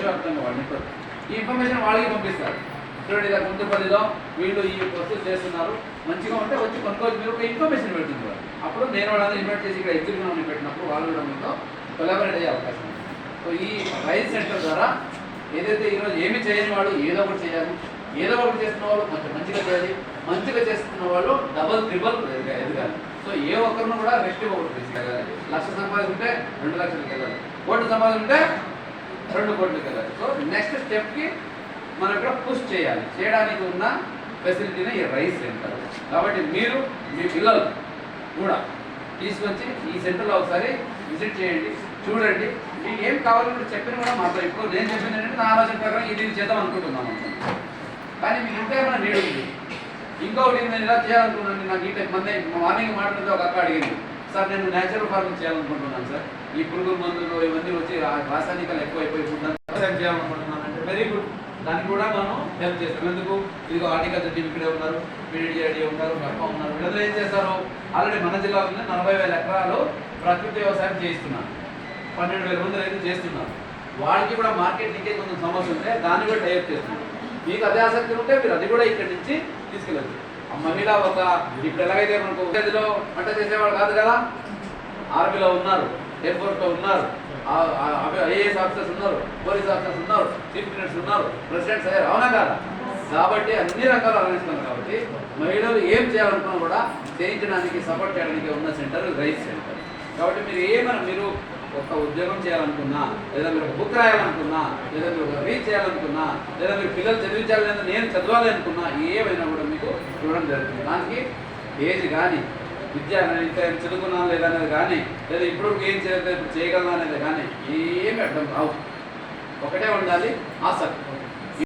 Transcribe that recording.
దేశవ్యాప్తంగా వాళ్ళు ఉంటారు. ఈ ఇన్ఫర్మేషన్ వాళ్ళకి పంపిస్తారు. చూడండి ఇలా గుంటుపల్లిలో వీళ్ళు ఈ వస్తువులు చేస్తున్నారు, మంచిగా ఉంటే వచ్చి కొనుక్కోవచ్చు, మీరు ఒక ఇన్ఫర్మేషన్ పెడుతుంది వాళ్ళు. అప్పుడు నేను వాళ్ళని ఇన్వైట్ చేసి ఇక్కడ ఎగ్జిబిషన్ పెట్టినప్పుడు వాళ్ళు కూడా మీతో కొలాబరేట్ అయ్యే అవకాశం ఉంది. సో ఈ రైస్ సెంటర్ ద్వారా ఏదైతే ఈరోజు ఏమి చేయని వాళ్ళు ఏదో ఒకటి చేయాలి, ఏదో ఒకటి చేస్తున్న వాళ్ళు కొంచెం మంచిగా చేయాలి, మంచిగా చేస్తున్న వాళ్ళు డబల్ ట్రిబల్ ఎదగాలి. సో ఏ ఒక్కరిని కూడా రెస్ట్ ఇవ్వకూడదు. తీసుకెళ్ళాలి, 1,00,000 సంపాదించుంటే 2 లక్షలకి వెళ్ళాలి, 1 కోటి సంపాదించుంటే 2 కోట్లకి వెళ్ళాలి. సో నెక్స్ట్ స్టెప్కి మనం ఇక్కడ పుష్ చేయాలి. చేయడానికి ఉన్న ఫెసిలిటీనే ఈ రైస్ సెంటర్. కాబట్టి మీరు మీ పిల్లలు కూడా తీసుకొచ్చి ఈ సెంటర్లో ఒకసారి విజిట్ చేయండి, చూడండి. మీకు ఏం కావాలని చెప్పిన కూడా మాతో ఇప్పుడు నేను చెప్పింది ఏంటంటే నా ఆలోచన ప్రకారం ఇది చేద్దాం అనుకుంటున్నాను. కానీ మీకు ఇంకా ఏమైనా నీడు ఉంది, ఇంకొకటి నేను ఇలా చేయాలనుకున్నాను. నాకు ఈ టైం మార్నింగ్ మాట్లాడితే ఒక అక్క అడిగింది, సార్ నేను న్యాచురల్ ఫార్మింగ్ చేయాలనుకుంటున్నాను సార్, ఈ పురుగుల మందులు ఇవన్నీ వచ్చి రాసాయనికాలు ఎక్కువైపోయి వ్యవసాయం చేయాలనుకుంటున్నాను అంటే వెరీ గుడ్, దానికి కూడా మనం హెల్ప్ చేస్తాం. ఎందుకు ఇదిగో హార్టికల్చర్ టీం ఇక్కడే ఉన్నారు, పీడీడీ ఉన్నారు, గర్భ ఉన్నారు. వీళ్ళందరూ ఏం చేస్తారు, ఆల్రెడీ మన జిల్లాలోనే 40,000 ఎకరాలు ప్రకృతి వ్యవసాయం చేస్తున్నారు, 12,000 మంది రైతులు చేస్తున్నారు. వాళ్ళకి కూడా మార్కెట్ లింకేజ్ కొంచెం సమస్య ఉంటే దాన్ని కూడా టైప్ చేస్తున్నారు. మీకు అదే ఆసక్తి ఉంటే మీరు అది కూడా ఇక్కడి నుంచి తీసుకెళ్ళచ్చు. మహిళ ఒక ఇప్పుడు ఎలాగైతే మనకు ఉద్యోగిలో పంట చేసేవాళ్ళు కాదు కదా, ఆర్మీలో ఉన్నారు, ఎయిర్ఫోర్స్లో ఉన్నారు, ఐఏఎస్ ఆఫీసర్స్ ఉన్నారు, పోలీస్ ఆఫీసర్స్ ఉన్నారు, చీఫ్ మినిస్టర్స్ ఉన్నారు, ప్రెసిడెంట్స్ అయ్యారు, అవునా కదా. కాబట్టి అన్ని రకాలు ఆలోచిస్తున్నారు. కాబట్టి మహిళలు ఏం చేయాలనుకున్నా కూడా చేయించడానికి సపోర్ట్ చేయడానికి ఉన్న సెంటర్ రైస్ సెంటర్. కాబట్టి మీరు ఏమైనా మీరు ఒక ఉద్యోగం చేయాలనుకున్నా, లేదా మీరు ఒక బుక్ రాయాలనుకున్నా, లేదా మీరు ఒక రీచ్ చేయాలనుకున్నా, లేదా మీరు పిల్లలు చదివించాలి లేదా నేను చదవాలి అనుకున్నా, ఏమైనా కూడా మీకు చూడడం జరుగుతుంది. దానికి ఏజ్ కానీ విద్య ఇంకా చదువుకున్నాను లేదా అనేది కానీ, లేదా ఇప్పుడు ఏం చేయలేదు ఇప్పుడు చేయగలను అనేది కానీ ఏమి అర్థం రావు. ఒకటే ఉండాలి, ఆసక్తి.